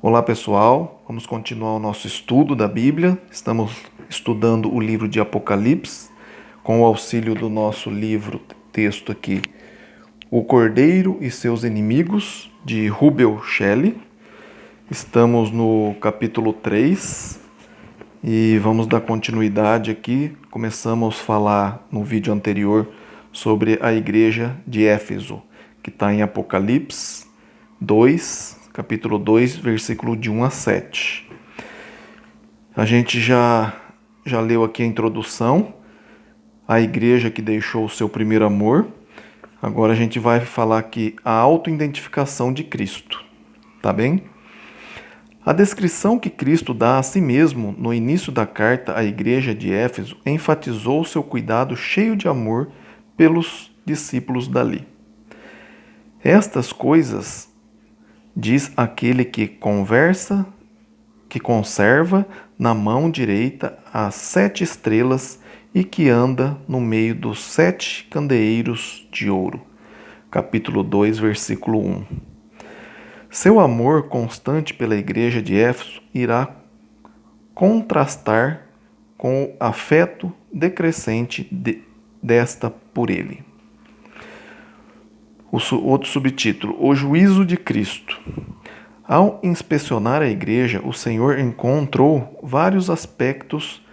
Olá pessoal, vamos continuar o nosso estudo da Bíblia. Estamos estudando o livro de Apocalipse com o auxílio do nosso livro texto aqui, O Cordeiro e Seus Inimigos, de Rubel Shelley. Estamos no capítulo 3 e vamos dar continuidade aqui. Começamos a falar no vídeo anterior sobre a igreja de Éfeso, que está em Apocalipse 2, capítulo 2, versículo de 1 a 7. A gente já leu aqui a introdução, a igreja que deixou o seu primeiro amor. Agora a gente vai falar aqui a autoidentificação de Cristo, tá bem? A descrição que Cristo dá a si mesmo no início da carta à igreja de Éfeso enfatizou seu cuidado cheio de amor pelos discípulos dali. Estas coisas diz aquele que conserva na mão direita as 7 estrelas e que anda no meio dos 7 candeeiros de ouro. Capítulo 2, versículo 1. Seu amor constante pela igreja de Éfeso irá contrastar com o afeto decrescente desta por ele. Outro subtítulo: O juízo de Cristo. Ao inspecionar a igreja, o Senhor encontrou vários aspectos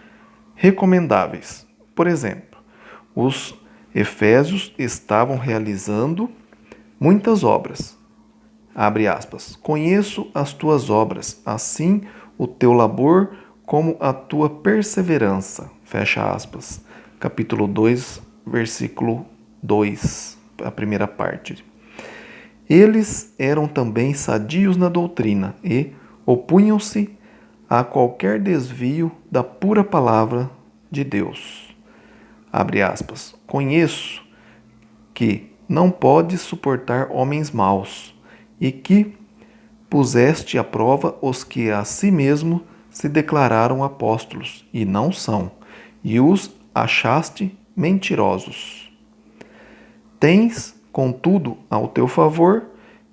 recomendáveis. Por exemplo, os efésios estavam realizando muitas obras. Abre aspas. Conheço as tuas obras, assim o teu labor como a tua perseverança. Fecha aspas. Capítulo 2, versículo 2, a primeira parte. Eles eram também sadios na doutrina e opunham-se a qualquer desvio da pura palavra de Deus. Abre aspas. Conheço que não podes suportar homens maus e que puseste à prova os que a si mesmo se declararam apóstolos e não são, e os achaste mentirosos. Tens, contudo, ao teu favor,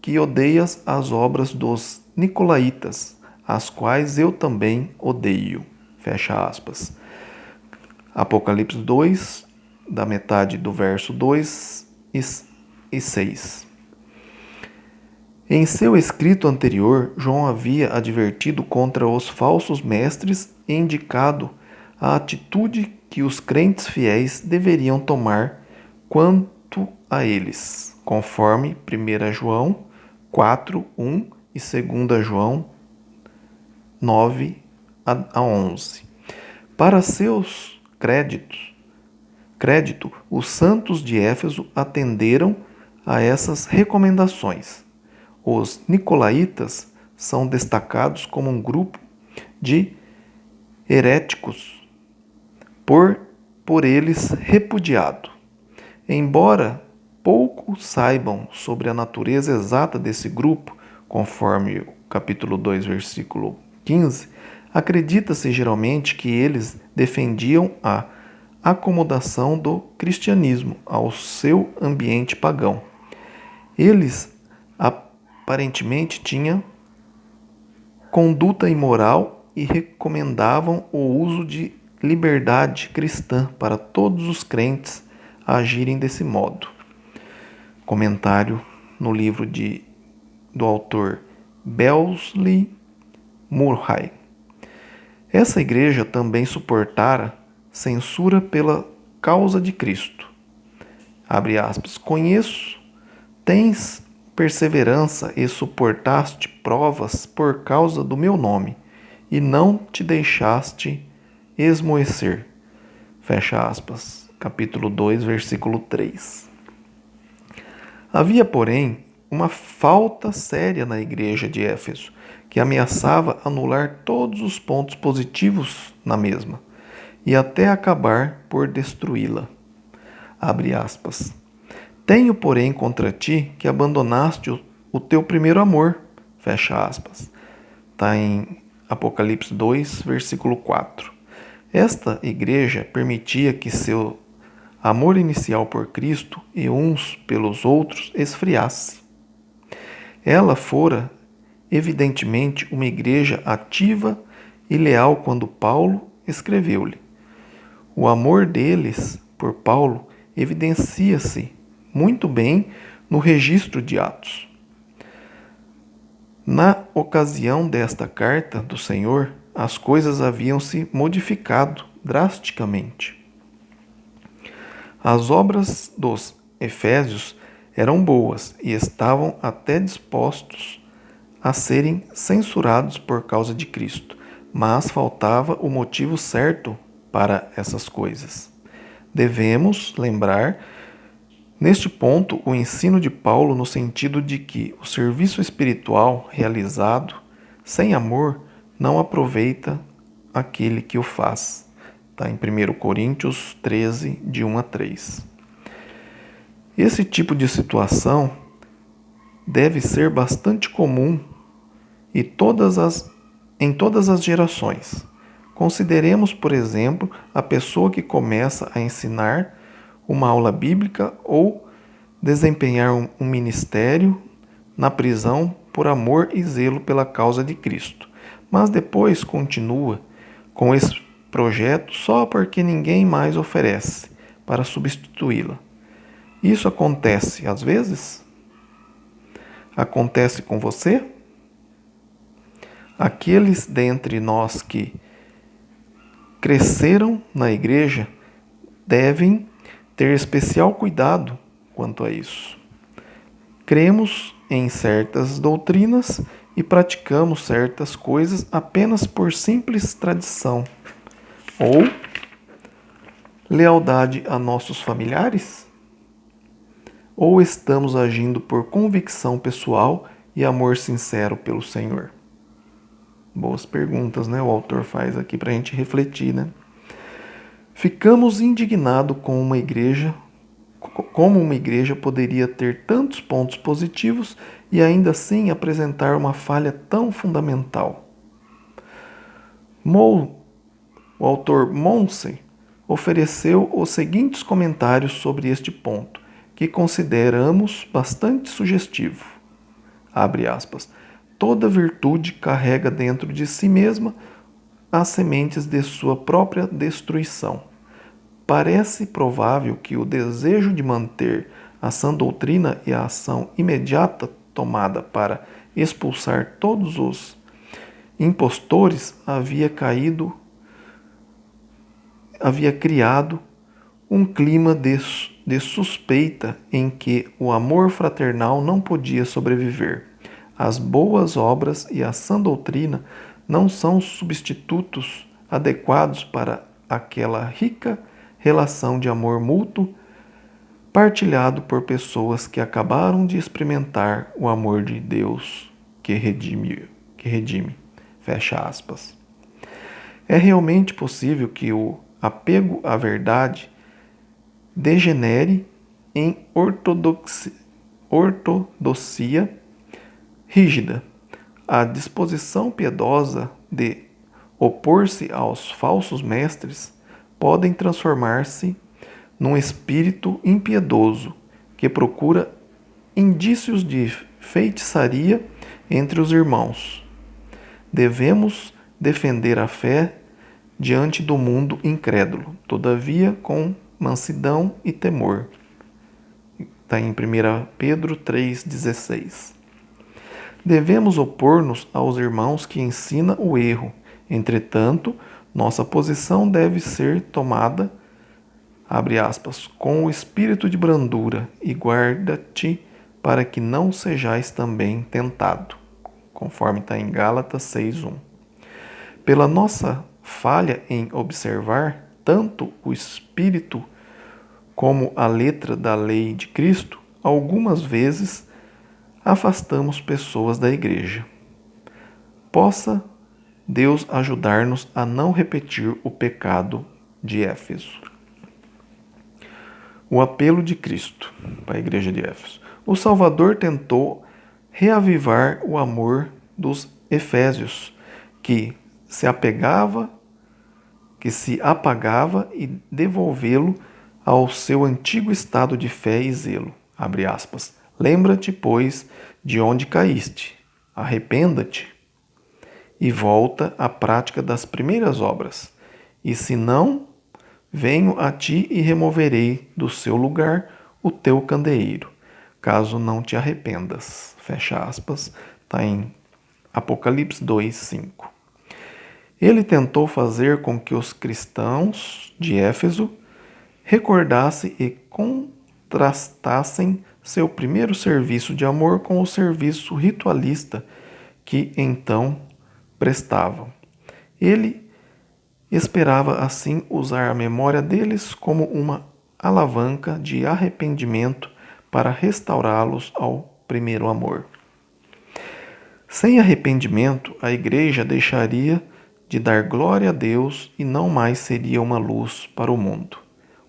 que odeias as obras dos nicolaítas, as quais eu também odeio. Fecha aspas. Apocalipse 2, da metade do verso 2 e 6. Em seu escrito anterior, João havia advertido contra os falsos mestres e indicado a atitude que os crentes fiéis deveriam tomar quanto a eles, conforme 1 João 4, 1 e 2 João 9 a 11. Para seus crédito, os santos de Éfeso atenderam a essas recomendações. Os nicolaítas são destacados como um grupo de heréticos por eles repudiado. Embora pouco saibam sobre a natureza exata desse grupo, conforme o capítulo 2, versículo 15, acredita-se geralmente que eles defendiam a acomodação do cristianismo ao seu ambiente pagão. Eles aparentemente tinham conduta imoral e recomendavam o uso de liberdade cristã para todos os crentes agirem desse modo. Comentário no livro do autor Beasley Murray. Essa igreja também suportara censura pela causa de Cristo. Abre aspas. Conheço, tens perseverança e suportaste provas por causa do meu nome, e não te deixaste esmoecer. Fecha aspas. Capítulo 2, versículo 3. Havia, porém, uma falta séria na igreja de Éfeso, que ameaçava anular todos os pontos positivos na mesma, e até acabar por destruí-la. Abre aspas. Tenho, porém, contra ti que abandonaste o teu primeiro amor. Fecha aspas. Está em Apocalipse 2, versículo 4. Esta igreja permitia que seu amor inicial por Cristo e uns pelos outros esfriasse. Ela fora evidentemente uma igreja ativa e leal quando Paulo escreveu-lhe. O amor deles por Paulo evidencia-se muito bem no registro de Atos. Na ocasião desta carta do Senhor, as coisas haviam se modificado drasticamente. As obras dos Efésios eram boas e estavam até dispostos a serem censurados por causa de Cristo, mas faltava o motivo certo para essas coisas. Devemos lembrar, neste ponto, o ensino de Paulo no sentido de que o serviço espiritual realizado sem amor não aproveita aquele que o faz. Está em 1 Coríntios 13, de 1 a 3. Esse tipo de situação deve ser bastante comum em todas as gerações. Consideremos, por exemplo, a pessoa que começa a ensinar uma aula bíblica ou desempenhar um ministério na prisão por amor e zelo pela causa de Cristo, mas depois continua com esse projeto só porque ninguém mais oferece para substituí-la. Isso acontece às vezes? Acontece com você? Aqueles dentre nós que cresceram na igreja devem ter especial cuidado quanto a isso. Cremos em certas doutrinas e praticamos certas coisas apenas por simples tradição ou lealdade a nossos familiares? Ou estamos agindo por convicção pessoal e amor sincero pelo Senhor? Boas perguntas, né? O autor faz aqui para a gente refletir, né? Ficamos indignados com uma igreja, como uma igreja poderia ter tantos pontos positivos e ainda assim apresentar uma falha tão fundamental. O autor Monsey ofereceu os seguintes comentários sobre este ponto, que consideramos bastante sugestivo. Abre aspas. Toda virtude carrega dentro de si mesma as sementes de sua própria destruição. Parece provável que o desejo de manter a sã doutrina e a ação imediata tomada para expulsar todos os impostores havia criado um clima de suspeita em que o amor fraternal não podia sobreviver. As boas obras e a sã doutrina não são substitutos adequados para aquela rica relação de amor mútuo partilhado por pessoas que acabaram de experimentar o amor de Deus que redime. Fecha aspas. É realmente possível que o apego à verdade degenere em ortodoxia rígida. A disposição piedosa de opor-se aos falsos mestres podem transformar-se num espírito impiedoso que procura indícios de feitiçaria entre os irmãos. Devemos defender a fé diante do mundo incrédulo, todavia com mansidão e temor. Está em 1 Pedro 3,16. Devemos opor-nos aos irmãos que ensinam o erro. Entretanto, nossa posição deve ser tomada, abre aspas, com o espírito de brandura e guarda-te para que não sejais também tentado, conforme está em Gálatas 6:1. Pela nossa falha em observar tanto o espírito como a letra da lei de Cristo, algumas vezes afastamos pessoas da igreja. Possa Deus ajudar-nos a não repetir o pecado de Éfeso. O apelo de Cristo para a igreja de Éfeso. O Salvador tentou reavivar o amor dos efésios, que se apagava e devolvê-lo ao seu antigo estado de fé e zelo. Abre aspas. Lembra-te, pois, de onde caíste. arrependa-te e volta à prática das primeiras obras. E se não, venho a ti e removerei do seu lugar o teu candeeiro, caso não te arrependas. Fecha aspas, está em Apocalipse 2:5. Ele tentou fazer com que os cristãos de Éfeso recordassem e contrastassem seu primeiro serviço de amor com o serviço ritualista que então prestavam. Ele esperava assim usar a memória deles como uma alavanca de arrependimento para restaurá-los ao primeiro amor. Sem arrependimento, a igreja deixaria de dar glória a Deus e não mais seria uma luz para o mundo.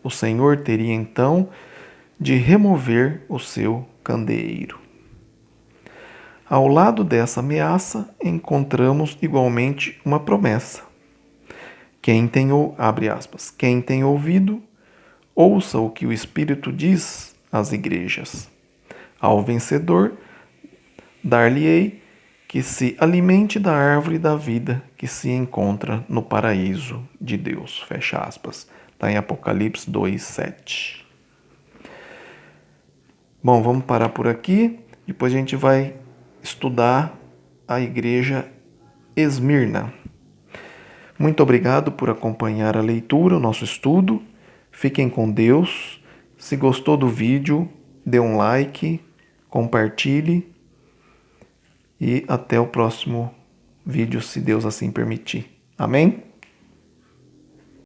O Senhor teria então de remover o seu candeeiro. Ao lado dessa ameaça, encontramos igualmente uma promessa. Abre aspas, quem tem ouvido, ouça o que o Espírito diz às igrejas. Ao vencedor, dar-lhe-ei que se alimente da árvore da vida que se encontra no paraíso de Deus. Fecha aspas. Está em Apocalipse 2:7. Bom, vamos parar por aqui. Depois a gente vai estudar a igreja Esmirna. Muito obrigado por acompanhar a leitura, o nosso estudo. Fiquem com Deus. Se gostou do vídeo, dê um like, compartilhe e até o próximo vídeo, se Deus assim permitir. Amém?